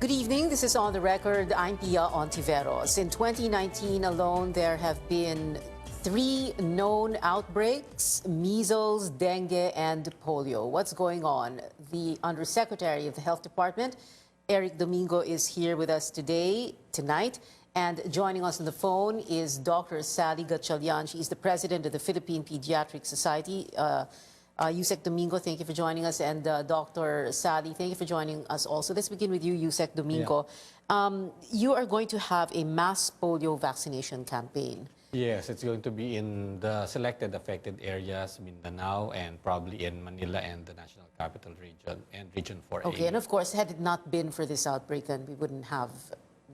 Good evening. This is On the Record. I'm Pia Hontiveros. In 2019 alone, there have been 3 known outbreaks: measles, dengue, and polio. What's going on? The Undersecretary of the Health Department, Domingo, is here with us tonight. And joining us on the phone is Dr. Sally Gatchalian. She is the president of the Philippine Pediatric Society. Yusek Domingo, thank you for joining us. And Dr. Sally, thank you for joining us also. Let's begin with you, Yusek Domingo. Yeah. You are going to have a mass polio vaccination campaign. Yes, it's going to be in the selected affected areas, Mindanao, and probably in Manila and the National Capital Region and Region 4A. Okay, and of course, had it not been for this outbreak, then we wouldn't have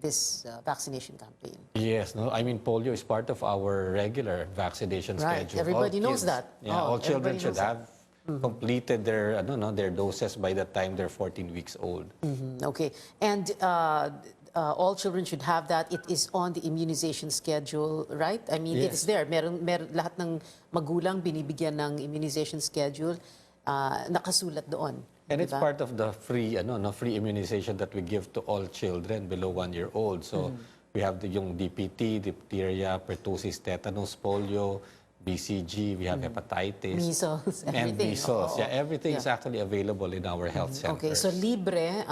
this vaccination campaign. Yes, no, I mean, polio is part of our regular vaccination schedule. Everybody knows that. Yeah, all children should have completed their, their doses by the time they're 14 weeks old. Okay, and all children should have that. It is on the immunization schedule, right? I mean, yes. It is there. Lahat ng magulang binibigyan ng immunization schedule, nakasulat doon. And it's part of the free, free immunization that we give to all children below 1 year old. So we have the yung DPT, diphtheria, pertussis, tetanus, polio, BCG, we have hepatitis. Measles, everything. And measles. Yeah, everything is actually available in our health centers. Okay, so libre,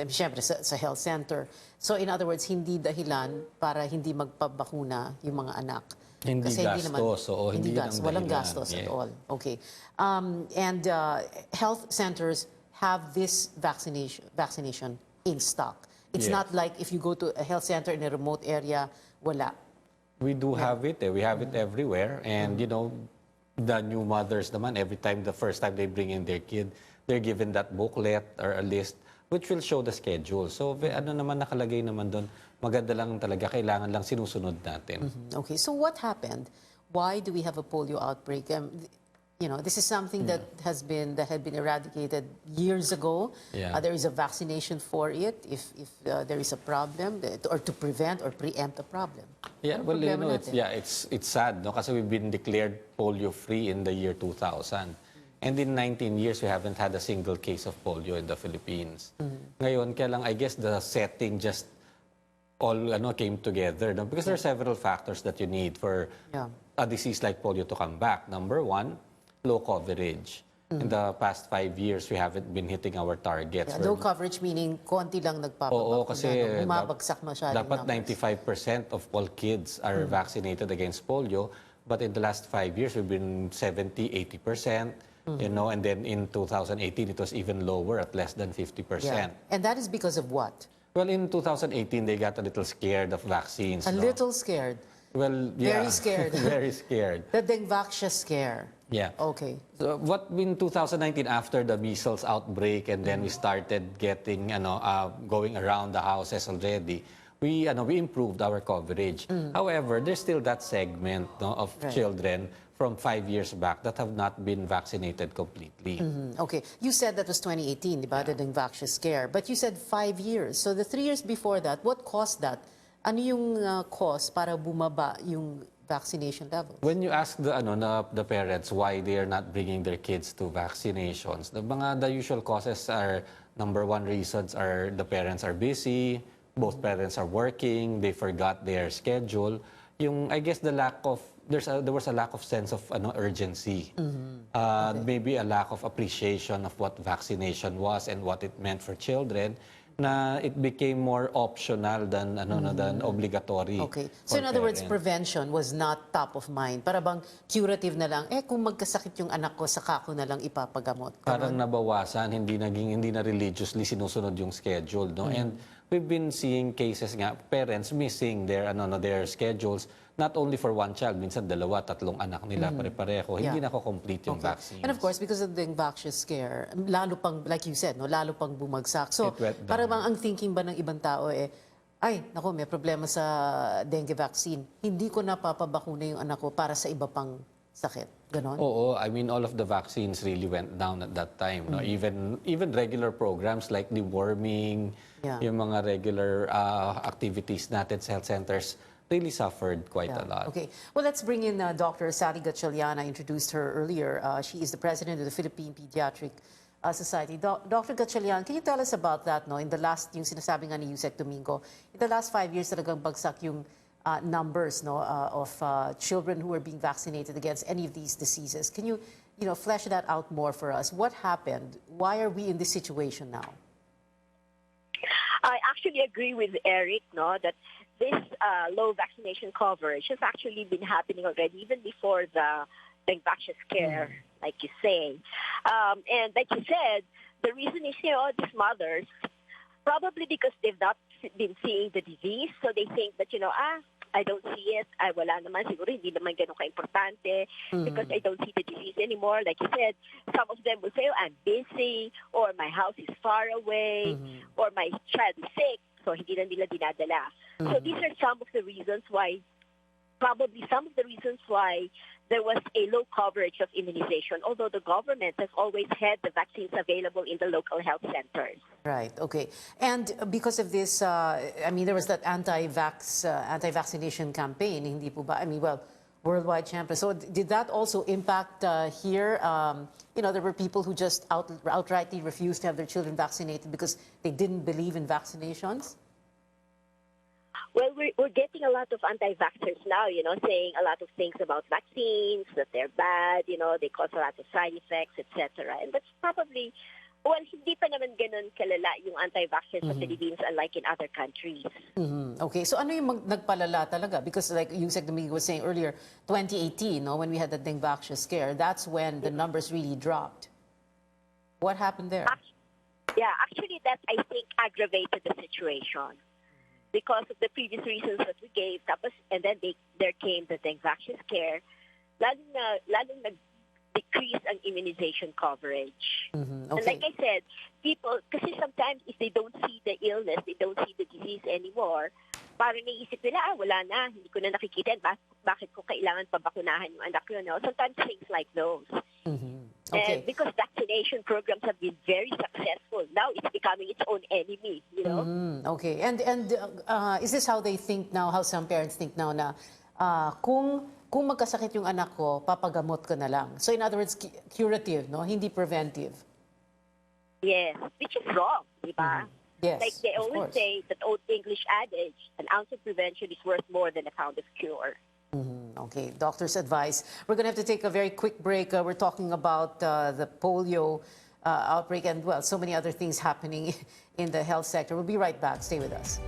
siyempre sa health center. So in other words, hindi dahilan para hindi magpabakuna yung mga anak. Hindi Kasi gastos, hindi gastos, walang gastos at all. Okay. And health centers have this vaccination in stock. It's not like if you go to a health center in a remote area, wala. We do have it. We have it everywhere. And, the new mothers naman, every time, the first time they bring in their kid, they're given that booklet or a list which will show the schedule. So, naman nakalagay naman doon, maganda lang talaga, kailangan lang sinusunod natin. Okay, so what happened? Why do we have a polio outbreak? This is something that had been eradicated years ago. Yeah. There is a vaccination for it if there is a problem, or to prevent or preempt a problem. Yeah, well, it's sad, no? Kasi we've been declared polio-free in the year 2000. And in 19 years, we haven't had a single case of polio in the Philippines. Ngayon, kaya lang, I guess the setting just all came together, no? Because there are several factors that you need for a disease like polio to come back. Number one, low coverage. In the past 5 years, we haven't been hitting our targets. Low coverage meaning konti lang nagpapabakuna. Oo, kasi bumabagsak masyado. Dapat 95% of all kids are vaccinated against polio. But in the last 5 years, we've been 70, 80%. And then in 2018, it was even lower at less than 50%. Yeah. And that is because of what? Well, in 2018, they got a little scared of vaccines. A little scared? Well, yeah. Very scared. Very scared. The dengue scare. Yeah. Okay. So what in 2019, after the measles outbreak, and then we started getting, going around the houses already, we improved our coverage. However, there's still that segment of children from 5 years back that have not been vaccinated completely. Okay. You said that was 2018, diba? The dengue scare. But you said 5 years. So the 3 years before that, what caused that? Ano yung cause para bumaba yung vaccination levels? When you ask the parents why they are not bringing their kids to vaccinations, the usual causes are, number one reasons are the parents are busy, both parents are working, they forgot their schedule. I guess there was a lack of sense of urgency. Maybe a lack of appreciation of what vaccination was and what it meant for children, na it became more optional than than obligatory. Okay. So in other words, prevention was not top of mind. Para bang curative na lang, kung magkasakit yung anak ko, saka ko na lang ipapagamot. Parang nabawasan, hindi na religiously sinusunod yung schedule, no? And we've been seeing cases nga, parents missing their schedules, not only for one child, minsan dalawa, tatlong anak nila, pare-pareho. Hindi complete yung vaccines. And of course, because of the dengue scare, lalo pang, like you said, lalo pang bumagsak. So, para bang ang thinking ba ng ibang tao ay, naku, may problema sa dengue vaccine. Hindi ko napapabakuna yung anak ko para sa iba pang sakit. Ganon? Oo, I mean, all of the vaccines really went down at that time. No? Even regular programs like deworming, yung mga regular activities natin sa health centers, really suffered quite a lot. Okay. Well, let's bring in Dr. Sally Gatchalian. I introduced her earlier. She is the president of the Philippine Pediatric Society. Dr. Gatchalian, can you tell us about that? No, in the last, yung sinasabi nga ni Yusek Domingo, in the last 5 years talagang bagsak yung numbers no of children who are being vaccinated against any of these diseases. Can you flesh that out more for us? What happened? Why are we in this situation now? I actually agree with Eric, no, that this low vaccination coverage has actually been happening already, even before the vaccine scare, like you say. And like you said, the reason is, these mothers, probably because they've not been seeing the disease, so they think that, I don't see it, wala naman, siguro hindi naman ganun ka-importante because I don't see the disease anymore. Like you said, some of them will say, I'm busy, or my house is far away, or my child is sick, so hindi na nila dinadala. So these are some of the reasons why, there was a low coverage of immunization, although the government has always had the vaccines available in the local health centers. Right, okay. And because of this, there was that anti-vaccination campaign, hindi po ba? Worldwide champion. So did that also impact here? There were people who just outrightly refused to have their children vaccinated because they didn't believe in vaccinations? Well, we're getting a lot of anti-vaxxers now, saying a lot of things about vaccines, that they're bad, they cause a lot of side effects, etc. And that's probably, hindi pa naman ganun kalala yung anti-vaxxers sa Philippines, unlike in other countries. Okay, so ano yung nagpalala talaga? Because like Yusek Domingo was saying earlier, 2018, when we had the dengue vaccine scare, that's when the numbers really dropped. What happened there? Actually that, I think, aggravated the situation. Because of the previous reasons that we gave, and then there came the dengue vaccine scare, lalong nag-decrease ang immunization coverage. Okay. And like I said, people, kasi sometimes if they don't see the illness, they don't see the disease anymore, parang naisip nila, wala na, hindi ko na nakikita, bakit ko kailangan pabakunahan yung anak ko? Sometimes things like those. Okay. And because vaccination programs have been very successful, now it's becoming its own enemy, Okay. And is this how they think now, how some parents think now na kung magkasakit yung anak ko, papagamot ko na lang. So in other words, curative, no? Hindi preventive. Yes, which is wrong, di ba? Yes, like they of always course. say, that old English adage, an ounce of prevention is worth more than a pound of cure. Okay, doctor's advice. We're going to have to take a very quick break. We're talking about the polio outbreak and, well, so many other things happening in the health sector. We'll be right back. Stay with us.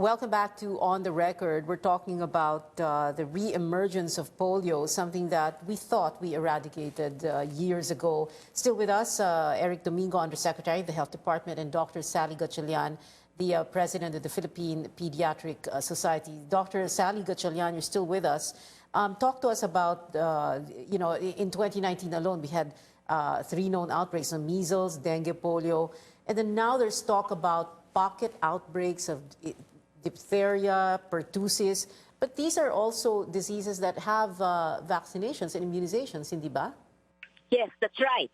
Welcome back to On the Record. We're talking about the re-emergence of polio, something that we thought we eradicated years ago. Still with us, Eric Domingo, Undersecretary of the Health Department, and Dr. Sally Gatchalian, the President of the Philippine Pediatric Society. Dr. Sally Gatchalian, you're still with us. Talk to us about, in 2019 alone, we had 3 known outbreaks of measles, dengue, polio, and then now there's talk about pocket outbreaks of diphtheria, pertussis, but these are also diseases that have vaccinations and immunizations, hindi ba? Yes, that's right.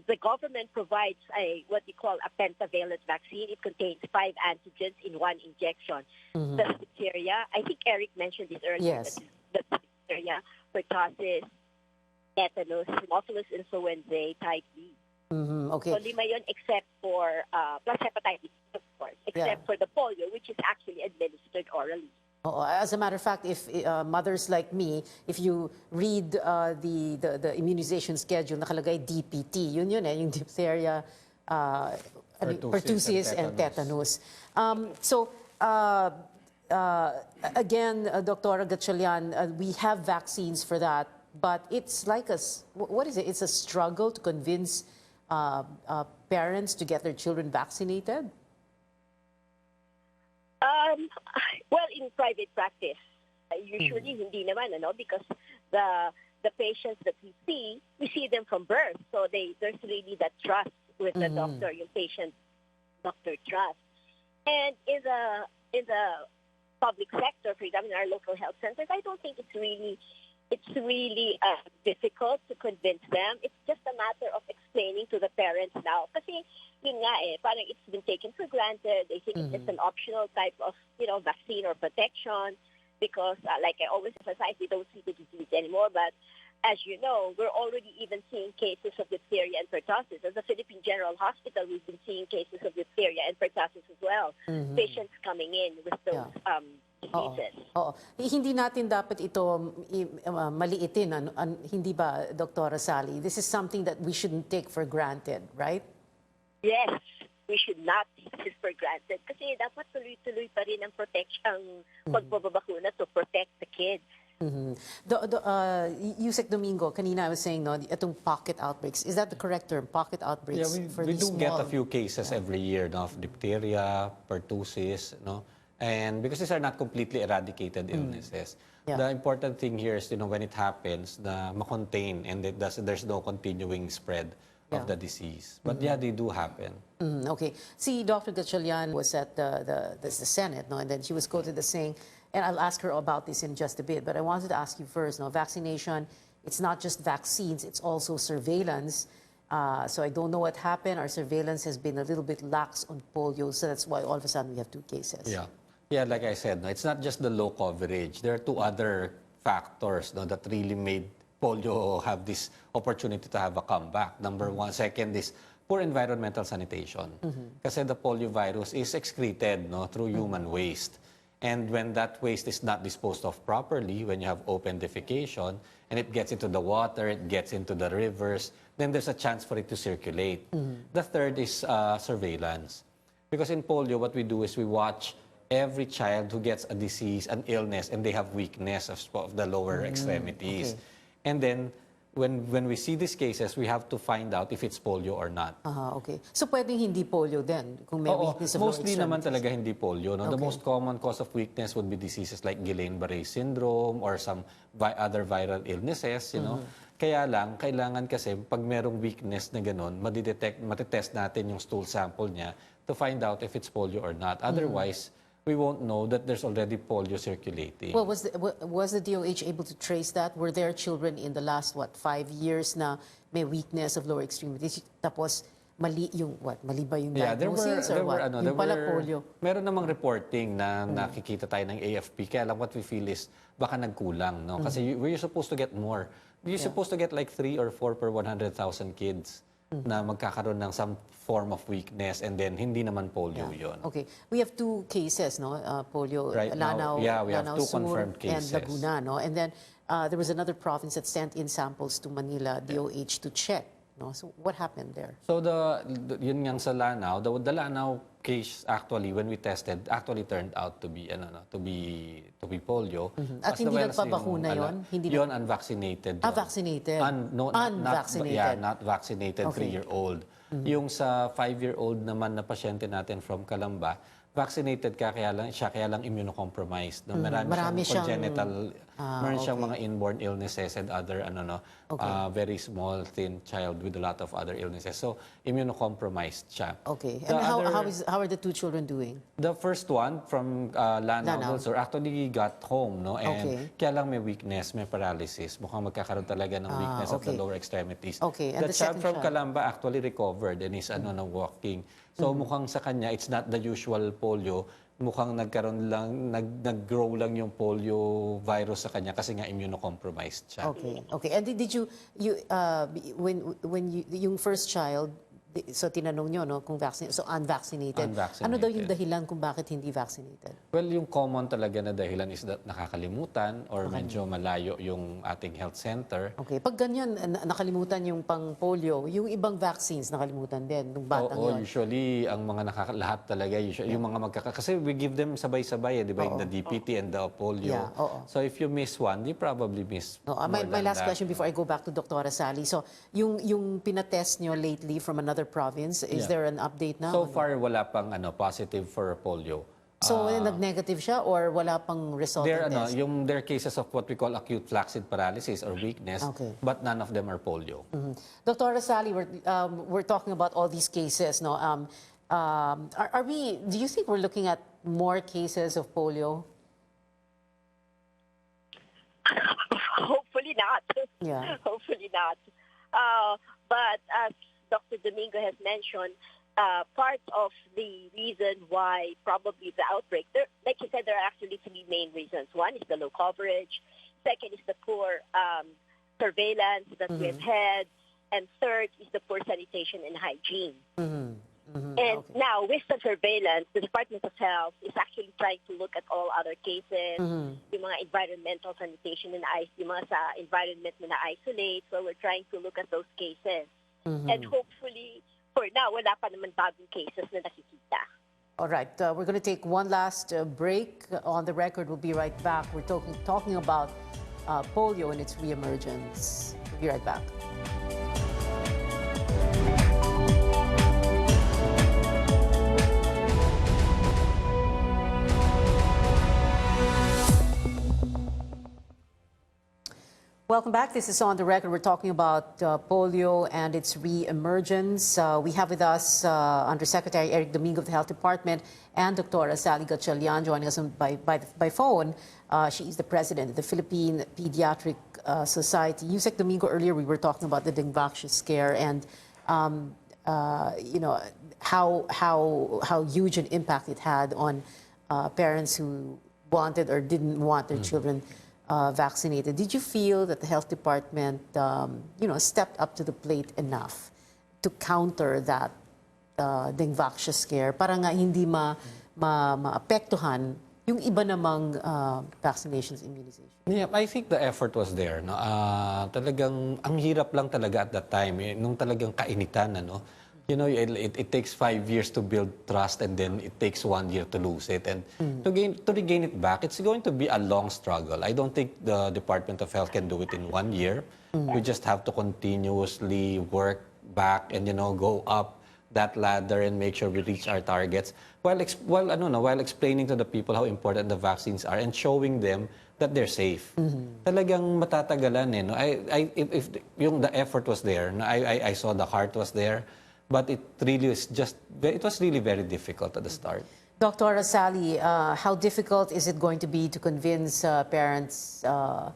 The government provides what we call a pentavalent vaccine. It contains 5 antigens in 1 injection. The diphtheria, I think Eric mentioned this earlier. Yes. The diphtheria, pertussis, tetanus, Haemophilus influenzae type B. Okay. So 5 yun except for plus hepatitis, of course, except for the polio, which is actually administered orally. As a matter of fact, if mothers like me, if you read the immunization schedule, nakalagay DPT, yun yung diphtheria, pertussis and tetanus. Again, Dr. Gatchalian, we have vaccines for that, but it's like what is it? It's a struggle to convince parents to get their children vaccinated? Well, in private practice, usually hindi naman, because the patients that we see them from birth. So there's really that trust with the doctor, yung patient-doctor trust. And in the public sector, for example, in our local health centers, I don't think it's really difficult to convince them. It's just a matter of explaining to the parents now. Kasi yun nga parang it's been taken for granted. They think it's an optional type of, vaccine or protection because, like I always emphasize, they don't see the disease anymore. But as you know, we're already even seeing cases of diphtheria and pertussis. As the Philippine General Hospital, we've been seeing cases of diphtheria and pertussis as well. Patients coming in with those diseases. Oo. Hindi natin dapat ito maliitin. Hindi ba, Dr. Sally? This is something that we shouldn't take for granted, right? Yes, we should not take this for granted. Kasi dapat tuloy-tuloy pa rin ang protection, pagbabakuna to protect the kids. Yusek Domingo, kanina I was saying, itong pocket outbreaks. Is that the correct term? Pocket outbreaks for we these do get small... a few cases every year of diphtheria, pertussis, and because these are not completely eradicated illnesses. Yeah. The important thing here is, when it happens, ma-contain and there's no continuing spread of the disease. But they do happen. Okay. See, Dr. Gatchalian was at the Senate, and then she was quoted as saying, and I'll ask her about this in just a bit, but I wanted to ask you first, vaccination, it's not just vaccines, it's also surveillance. So I don't know what happened. Our surveillance has been a little bit lax on polio, so that's why all of a sudden we have 2 cases. Yeah, like I said, it's not just the low coverage. There are 2 other factors that really made polio have this opportunity to have a comeback. Number one. Second is poor environmental sanitation. Kasi the polio virus is excreted through human waste. And when that waste is not disposed of properly, when you have open defecation, and it gets into the water, it gets into the rivers, then there's a chance for it to circulate. The third is surveillance. Because in polio, what we do is we watch every child who gets a disease, an illness, and they have weakness of the lower extremities. Okay. And then, when we see these cases, we have to find out if it's polio or not. Okay. So pwedeng hindi polio din kung may weakness of lower Mostly naman extremities. talaga hindi polio. The most common cause of weakness would be diseases like Guillain-Barré syndrome or some other viral illnesses, Kaya lang, kailangan kasi pag merong weakness na ganun, matitest natin yung stool sample niya to find out if it's polio or not. Otherwise, we won't know that there's already polio circulating. Well, was the DOH able to trace that? Were there children in the last, 5 years na may weakness of lower extremities? Tapos, mali ba yung diagnosis or what? Yung pala polio. Meron namang reporting na nakikita tayo ng AFP. Kaya lang what we feel is baka nagkulang. Kasi we're supposed to get more. You're supposed to get like 3 or 4 per 100,000 kids na magkakaroon ng some form of weakness and then hindi naman polio yun. Okay. We have 2 cases, polio, Right now, we have 2 Sur, confirmed cases. and Laguna, And then there was another province that sent in samples to Manila, DOH, to check. So what happened there? So yun nga sa Lanao, the Lanao case actually when we tested actually turned out to be polio. At hindi nagpabakuna yun? Yun unvaccinated. Vaccinated. Unvaccinated. Not vaccinated, Okay. 3-year-old. Yung sa 5-year-old naman na pasyente natin from Calamba, vaccinated kaya lang immunocompromised. Marami siyang congenital, meron siyang mga inborn illnesses and other very small, thin child with a lot of other illnesses. So immunocompromised siya. Okay. And how are the 2 children doing? The first one from Lanao also actually got home, and kaya lang may weakness, may paralysis. Mukhang magkakaroon talaga ng weakness of the lower extremities. Okay. And the child from Calamba actually recovered and is walking. So mukhang sa kanya, it's not the usual polio. Mukhang nag-grow lang yung polio virus sa kanya kasi nga immunocompromised siya. Okay. And did you when yung first child, so tinanong nyo, kung unvaccinated. Ano daw yung dahilan kung bakit hindi vaccinated? Well, yung common talaga na dahilan is that nakakalimutan or medyo malayo yung ating health center. Okay. Pag ganyan, nakalimutan yung pang-polio, yung ibang vaccines nakalimutan din nung batang yun? Usually, ang mga lahat talaga, yung mga kasi we give them sabay-sabay, di ba? Yung the DPT and the polio. So if you miss one, you probably miss my last question before I go back to Dr. Sally. So, yung pinatest nyo lately from another province, is there an update now? So far, wala pang positive for polio. So, nag-negative siya or wala pang result ng test? There are cases of what we call acute flaccid paralysis or weakness, but none of them are polio. Dr. Sally, we're talking about all these cases. Do you think we're looking at more cases of polio? Hopefully not. Yeah. Hopefully not. But as mentioned, part of the reason why probably the outbreak, like you said, there are actually three main reasons. One is the low coverage. Second is the poor surveillance that we've had. And third is the poor sanitation and hygiene. And now with the surveillance, the Department of Health is actually trying to look at all other cases, yung mga environmental sanitation and yung mga sa environment na na-isolate. So we're trying to look at those cases. And hopefully, for now, wala pa naman bagong cases na nakikita. All right, we're going to take one last break. On the record, we'll be right back. We're talking about polio and its re-emergence. We'll be right back. Welcome back. This is On the Record. We're talking about polio and its re-emergence. We have with us Undersecretary Eric Domingo of the Health Department and Dr. Sally Gatchalian joining us by phone. She is the president of the Philippine Pediatric Society. Yusek Domingo, earlier we were talking about the dengue scare and you know how huge an impact it had on parents who wanted or didn't want their children vaccinated. Did you feel that the health department, you know, stepped up to the plate enough to counter that dengue scare para nga hindi maapektuhan yung iba namang vaccinations, immunization? Yeah, I think the effort was there. No? Talagang ang hirap lang talaga at that time, nung talagang kainitan, ano? You know, it takes 5 years to build trust and then it takes 1 year to lose it. And to regain it back, it's going to be a long struggle. I don't think the Department of Health can do it in 1 year. We just have to continuously work back and, you know, go up that ladder and make sure we reach our targets while explaining to the people how important the vaccines are and showing them that they're safe. Talagang matatagalan eh. No? If the effort was there, no? I saw the heart was there. But it was really very difficult at the start. Dr. Sally, how difficult is it going to be to convince parents to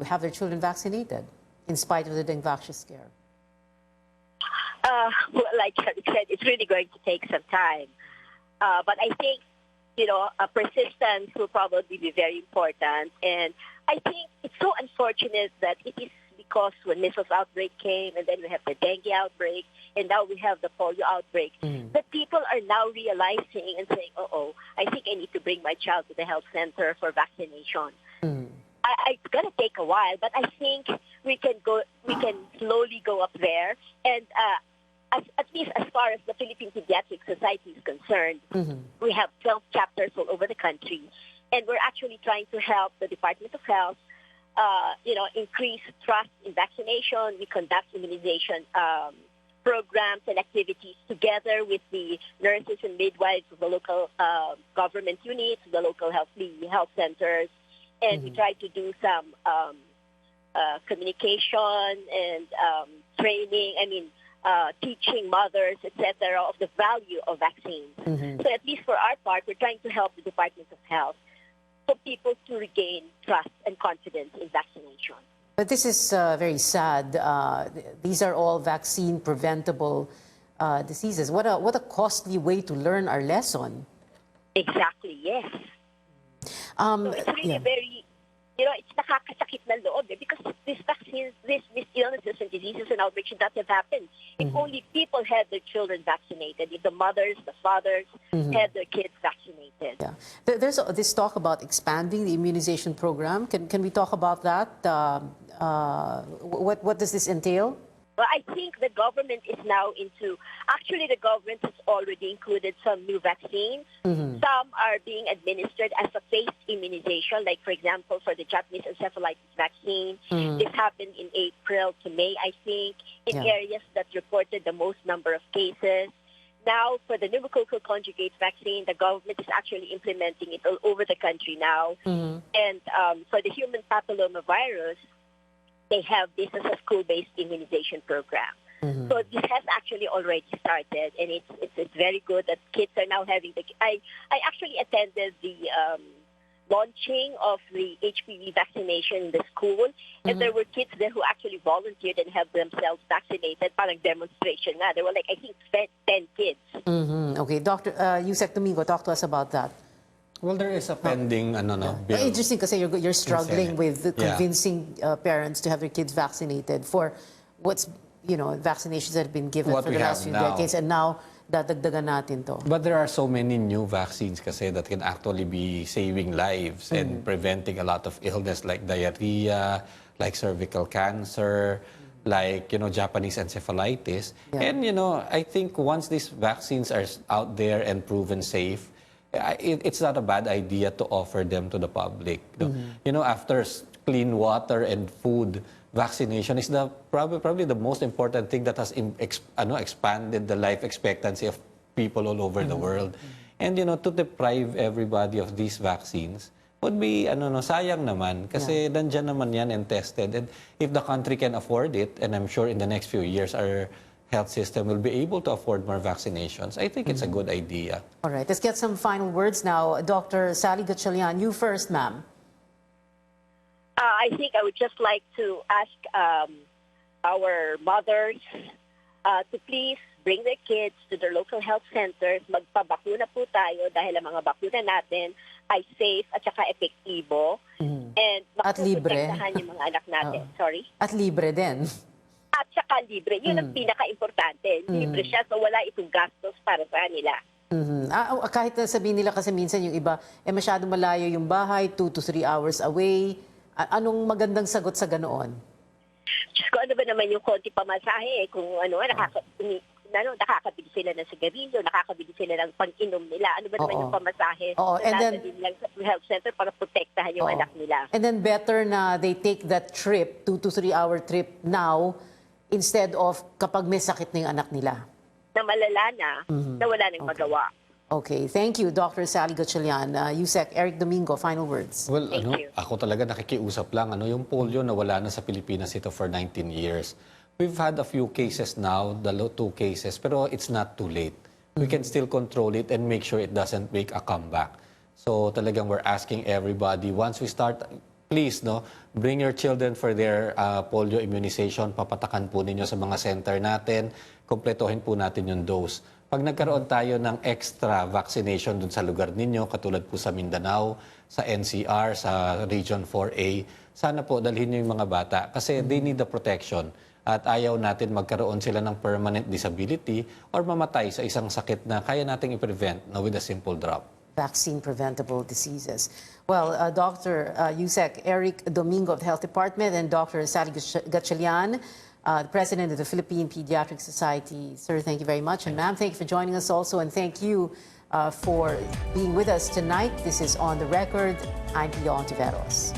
have their children vaccinated in spite of the dengue scare? Well, like Eric said, it's really going to take some time. But I think, you know, persistence will probably be very important. And I think it's so unfortunate that it is because when measles outbreak came and then we have the dengue outbreak and now we have the polio outbreak, that people are now realizing and saying, I think I need to bring my child to the health center for vaccination. It's going to take a while, but I think we can slowly go up there. And at least as far as the Philippine Pediatric Society is concerned, we have 12 chapters all over the country. And we're actually trying to help the Department of Health increase trust in vaccination. We conduct immunization programs and activities together with the nurses and midwives of the local government units, the local health centers, and we try to do some communication and training. Teaching mothers, etc., of the value of vaccines. So at least for our part, we're trying to help the Department of Health for people to regain trust and confidence in vaccination. But this is very sad. These are all vaccine preventable diseases. What a costly way to learn our lesson. Exactly, yes. So it's really very, it's nakakasakit na loob because these vaccines, these illnesses and diseases and outbreaks should not have happened if only people had their children vaccinated, if the mothers, the fathers had their kids vaccinated. Yeah. There's this talk about expanding the immunization program. Can we talk about that? What does this entail? Well, I think the government is now actually the government has already included some new vaccines. Some are being administered as a phased immunization, like, for example, for the Japanese encephalitis vaccine. This happened in April to May, I think, in areas that reported the most number of cases. Now, for the pneumococcal conjugate vaccine, the government is actually implementing it all over the country now. And for the human papillomavirus, they have this as a school-based immunization program. So this has actually already started, and it's very good that kids are now having I actually attended the launching of the HPV vaccination in the school, and there were kids there who actually volunteered and had themselves vaccinated, parang demonstration na. There were like, I think, 10 kids. Okay, Dr. Yusek Domingo, talk to us about that. Well, there is a pending bill. Interesting kasi you're struggling Senate. with convincing parents to have their kids vaccinated for what's, vaccinations that have been given What for we the last have few now. decades, and now dadagdagan natin to. But there are so many new vaccines kasi that can actually be saving lives and preventing a lot of illness like diarrhea, like cervical cancer, like, Japanese encephalitis. Yeah. And, I think once these vaccines are out there and proven safe, it's not a bad idea to offer them to the public. After clean water and food, vaccination is probably the most important thing that has expanded the life expectancy of people all over the world. And to deprive everybody of these vaccines would be sayang naman kasi nandiyan naman yan and tested. And if the country can afford it, and I'm sure in the next few years our health system will be able to afford more vaccinations, I think it's a good idea. All right, let's get some final words now. Dr. Sally Gatchalian, you first, ma'am. I think I would just like to ask our mothers to please bring their kids to their local health centers. Magpabakuna po tayo dahil ang mga bakuna natin ay safe at saka epektibo. And At libre. makuprotektahan yung mga anak natin. Sorry? At libre din. At saka libre. Yun ang pinaka-importante. Libre siya, so wala itong gastos para sa kanila. Kahit na sabihin nila kasi minsan yung iba, masyado malayo yung bahay, 2 to 3 hours away. Anong magandang sagot sa ganoon? Diyos ko, ano ba naman yung konti pamasahe? Kung nakakabili sila ng sigarilyo, nakakabili sila ng pang-inom nila. Ano ba naman yung pamasahe? And then, lang sa health center para protektahan yung anak nila. And then better na they take that trip, 2 to 3 hour trip now, instead of kapag may sakit na yung anak nila. Na malala na, na wala nang magawa. Okay, thank you, Dr. Sally Gatchalian. Yusek, Eric Domingo, final words. Well, Thank you. ako talaga nakikiusap lang. Yung polio nawala na sa Pilipinas ito for 19 years. We've had a few cases now, 2 cases, pero it's not too late. We can still control it and make sure it doesn't make a comeback. So talagang we're asking everybody, once we start, please, bring your children for their polio immunization. Papatakan po ninyo sa mga center natin. Kompletohin po natin yung dose. Pag nagkaroon tayo ng extra vaccination dun sa lugar ninyo, katulad po sa Mindanao, sa NCR, sa Region 4A, sana po dalhin nyo yung mga bata kasi they need the protection. At ayaw natin magkaroon sila ng permanent disability or mamatay sa isang sakit na kaya nating i-prevent with a simple drop. Vaccine preventable diseases. Well, Dr. Yusek, Eric Domingo of the Health Department, and Dr. Sally Gatchalian, the President of the Philippine Pediatric Society. Sir, thank you very much. And ma'am, thank you for joining us also. And thank you for being with us tonight. This is On the Record. I'm Pia Hontiveros.